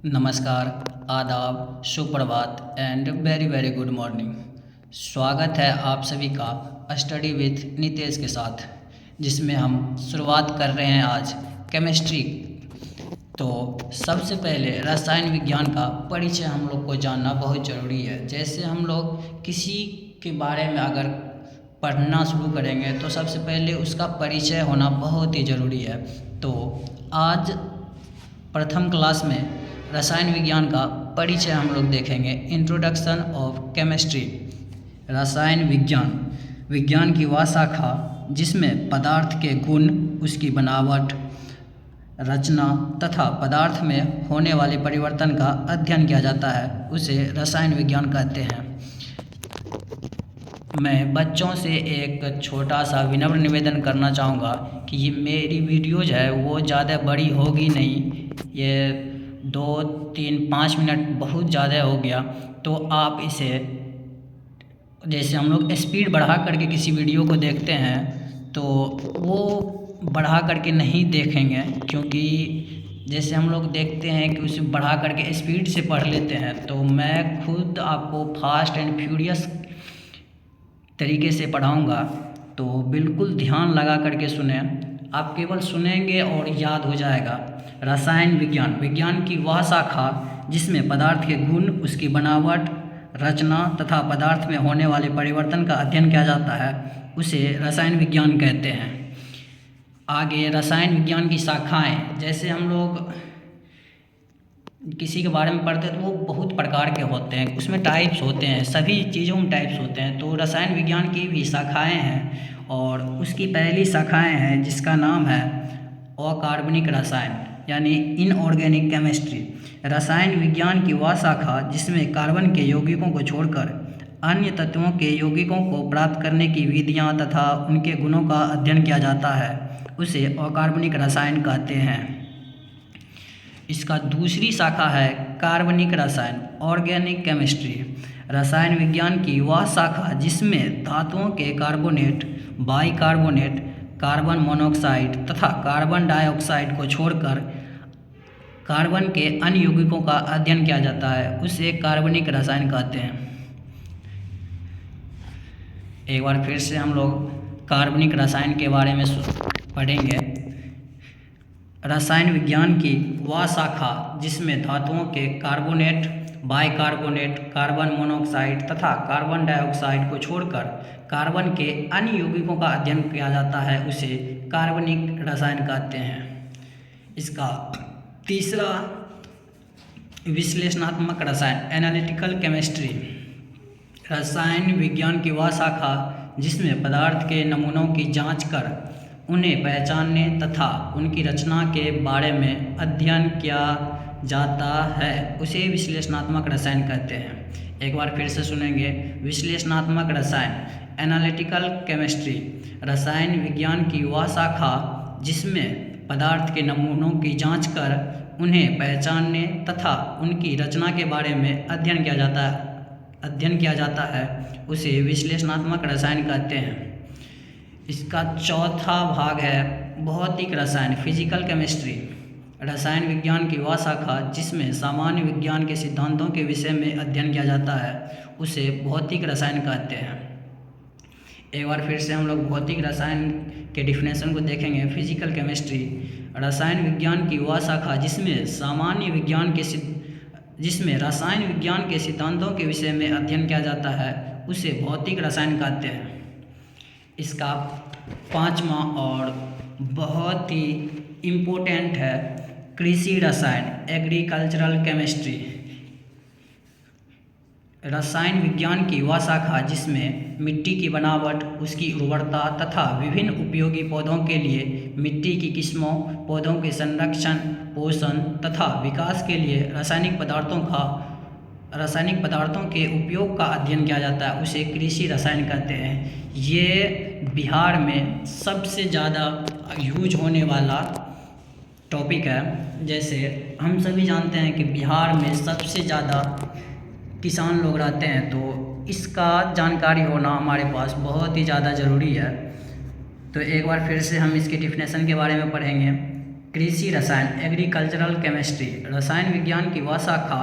नमस्कार, आदाब, सुप्रभात and very very good morning. स्वागत है आप सभी का स्टडी विथ नितेश के साथ, जिसमें हम शुरुआत कर रहे हैं आज केमिस्ट्री। तो सबसे पहले रसायन विज्ञान का परिचय हम लोग को जानना बहुत ज़रूरी है। जैसे हम लोग किसी के बारे में अगर पढ़ना शुरू करेंगे तो सबसे पहले उसका परिचय होना बहुत ही ज़रूरी है। तो आज प्रथम क्लास में रसायन विज्ञान का परिचय हम लोग देखेंगे। Introduction of chemistry. रसायन विज्ञान की वह शाखा जिसमें पदार्थ के गुण, उसकी बनावट, रचना तथा पदार्थ में होने वाले परिवर्तन का अध्ययन किया जाता है, उसे रसायन विज्ञान कहते हैं। मैं बच्चों से एक छोटा सा विनम्र निवेदन करना चाहूँगा कि ये मेरी वीडियोज़ है वो ज़्यादा बड़ी होगी नहीं, ये 2-3-5 मिनट बहुत ज़्यादा हो गया। तो आप इसे, जैसे हम लोग स्पीड बढ़ा करके किसी वीडियो को देखते हैं तो वो बढ़ा करके नहीं देखेंगे, क्योंकि जैसे हम लोग देखते हैं कि उसे बढ़ा करके स्पीड से पढ़ लेते हैं। तो मैं खुद आपको फास्ट एंड फ्यूरियस तरीके से पढ़ाऊँगा, तो बिल्कुल ध्यान लगा करके सुने। आप केवल सुनेंगे और याद हो जाएगा। रसायन विज्ञान की वह शाखा जिसमें पदार्थ के गुण, उसकी बनावट, रचना तथा पदार्थ में होने वाले परिवर्तन का अध्ययन किया जाता है, उसे रसायन विज्ञान कहते हैं। आगे रसायन विज्ञान की शाखाएं, जैसे हम लोग किसी के बारे में पढ़ते हैं तो वो बहुत प्रकार के होते हैं, उसमें टाइप्स होते हैं, सभी चीज़ों में टाइप्स होते हैं। तो रसायन विज्ञान की भी शाखाएं हैं और उसकी पहली शाखाएं हैं जिसका नाम है अकार्बनिक रसायन, यानी इनऑर्गेनिक केमिस्ट्री। रसायन विज्ञान की वह शाखा जिसमें कार्बन के यौगिकों को छोड़कर अन्य तत्वों के यौगिकों को प्राप्त करने की विधियाँ तथा उनके गुणों का अध्ययन किया जाता है, उसे अकार्बनिक रसायन कहते हैं। इसका दूसरी शाखा है कार्बनिक रसायन, ऑर्गेनिक केमिस्ट्री। रसायन विज्ञान की वह शाखा जिसमें धातुओं के कार्बोनेट, बाइकार्बोनेट, कार्बन मोनोऑक्साइड तथा कार्बन डाइऑक्साइड को छोड़कर कार्बन के अन्य यौगिकों का अध्ययन किया जाता है, उसे कार्बनिक रसायन कहते हैं। एक बार फिर से हम लोग कार्बनिक रसायन के बारे में पढ़ेंगे। रसायन विज्ञान की वह शाखा जिसमें धातुओं के कार्बोनेट, बाइकार्बोनेट, कार्बन मोनोऑक्साइड तथा कार्बन डाइऑक्साइड को छोड़कर कार्बन के अन्य यौगिकों का अध्ययन किया जाता है, उसे कार्बनिक रसायन कहते हैं। इसका तीसरा विश्लेषणात्मक रसायन, एनालिटिकल केमिस्ट्री। रसायन विज्ञान की वह शाखा जिसमें पदार्थ के नमूनों की जांच कर उन्हें पहचानने तथा उनकी रचना के बारे में अध्ययन किया जाता है, उसे विश्लेषणात्मक रसायन कहते हैं। एक बार फिर से सुनेंगे। विश्लेषणात्मक रसायन, एनालिटिकल केमिस्ट्री। रसायन विज्ञान की वह शाखा जिसमें पदार्थ के नमूनों की जांच कर उन्हें पहचानने तथा उनकी रचना के बारे में अध्ययन किया जाता है, उसे विश्लेषणात्मक रसायन कहते हैं। इसका चौथा भाग है भौतिक रसायन, फिजिकल केमिस्ट्री। रसायन विज्ञान की वह शाखा जिसमें सामान्य विज्ञान के सिद्धांतों के विषय में अध्ययन किया जाता है, उसे भौतिक रसायन कहते हैं। एक बार फिर से हम लोग भौतिक रसायन के डिफिनेशन को देखेंगे। फिजिकल केमिस्ट्री, रसायन विज्ञान की वह शाखा जिसमें रसायन विज्ञान के सिद्धांतों के विषय में अध्ययन किया जाता है, उसे भौतिक रसायन कहते हैं। इसका पांचवा और बहुत ही इम्पोर्टेंट है कृषि रसायन, एग्रीकल्चरल केमिस्ट्री। रसायन विज्ञान की वह शाखा जिसमें मिट्टी की बनावट, उसकी उर्वरता तथा विभिन्न उपयोगी पौधों के लिए मिट्टी की किस्मों, पौधों के संरक्षण, पोषण तथा विकास के लिए रासायनिक पदार्थों के उपयोग का अध्ययन किया जाता है, उसे कृषि रसायन कहते हैं। ये बिहार में सबसे ज़्यादा यूज होने वाला टॉपिक है। जैसे हम सभी जानते हैं कि बिहार में सबसे ज़्यादा किसान लोग रहते हैं, तो इसका जानकारी होना हमारे पास बहुत ही ज़्यादा ज़रूरी है। तो एक बार फिर से हम इसके डिफिनेशन के बारे में पढ़ेंगे। कृषि रसायन एग्रीकल्चरल केमिस्ट्री, रसायन विज्ञान की वह शाखा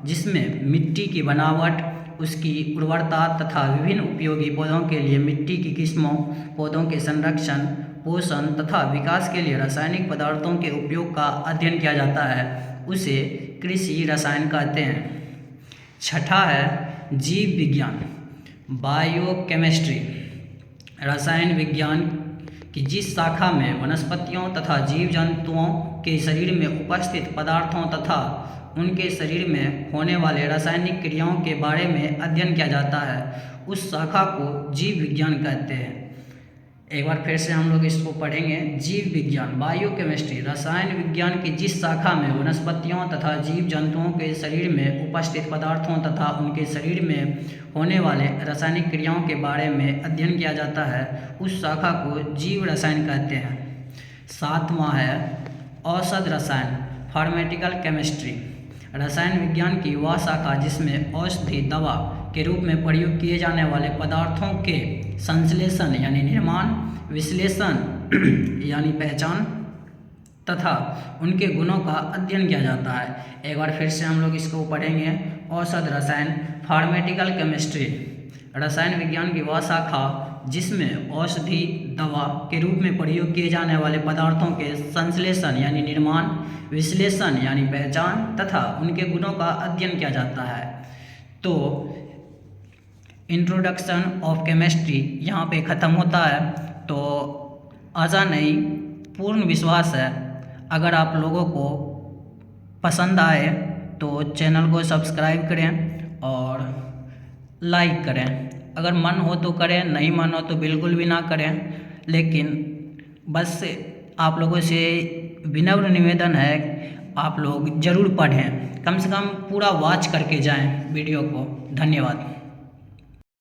जिसमें मिट्टी की बनावट, उसकी उर्वरता तथा विभिन्न उपयोगी पौधों के लिए मिट्टी की किस्मों, पौधों के संरक्षण, पोषण तथा विकास के लिए रासायनिक पदार्थों के उपयोग का अध्ययन किया जाता है, उसे कृषि रसायन कहते हैं। छठा है जीव विज्ञान, बायोकेमिस्ट्री, रसायन विज्ञान कि जिस शाखा में वनस्पतियों तथा जीव जंतुओं के शरीर में उपस्थित पदार्थों तथा उनके शरीर में होने वाले रासायनिक क्रियाओं के बारे में अध्ययन किया जाता है, उस शाखा को जीव विज्ञान कहते हैं। एक बार फिर से हम लोग इसको पढ़ेंगे। जीव विज्ञान, बायोकेमिस्ट्री, रसायन विज्ञान की जिस शाखा में वनस्पतियों तथा जीव जंतुओं के शरीर में उपस्थित पदार्थों तथा उनके शरीर में होने वाले रासायनिक क्रियाओं के बारे में अध्ययन किया जाता है, उस शाखा को जीव रसायन कहते हैं। सातवां है औषध रसायन, फार्मेटिकल केमिस्ट्री, रसायन विज्ञान की वह शाखा जिसमें औषधि दवा के रूप में प्रयोग किए जाने वाले पदार्थों के संश्लेषण यानी निर्माण, विश्लेषण यानी पहचान तथा उनके गुणों का अध्ययन किया जाता है। एक बार फिर से हम लोग इसको पढ़ेंगे। औषध रसायन, फार्मेटिकल केमिस्ट्री, रसायन विज्ञान की वह शाखा जिसमें औषधि दवा के रूप में प्रयोग किए जाने वाले पदार्थों के संश्लेषण यानी निर्माण, विश्लेषण यानी पहचान तथा उनके गुणों का अध्ययन किया जाता है। तो इंट्रोडक्शन ऑफ केमिस्ट्री यहाँ पे ख़त्म होता है। तो आशा नहीं, पूर्ण विश्वास है अगर आप लोगों को पसंद आए तो चैनल को सब्सक्राइब करें और लाइक करें। अगर मन हो तो करें, नहीं मन हो तो बिल्कुल भी ना करें। लेकिन बस आप लोगों से विनम्र निवेदन है, आप लोग ज़रूर पढ़ें, कम से कम पूरा वॉच करके जाएं वीडियो को। धन्यवाद।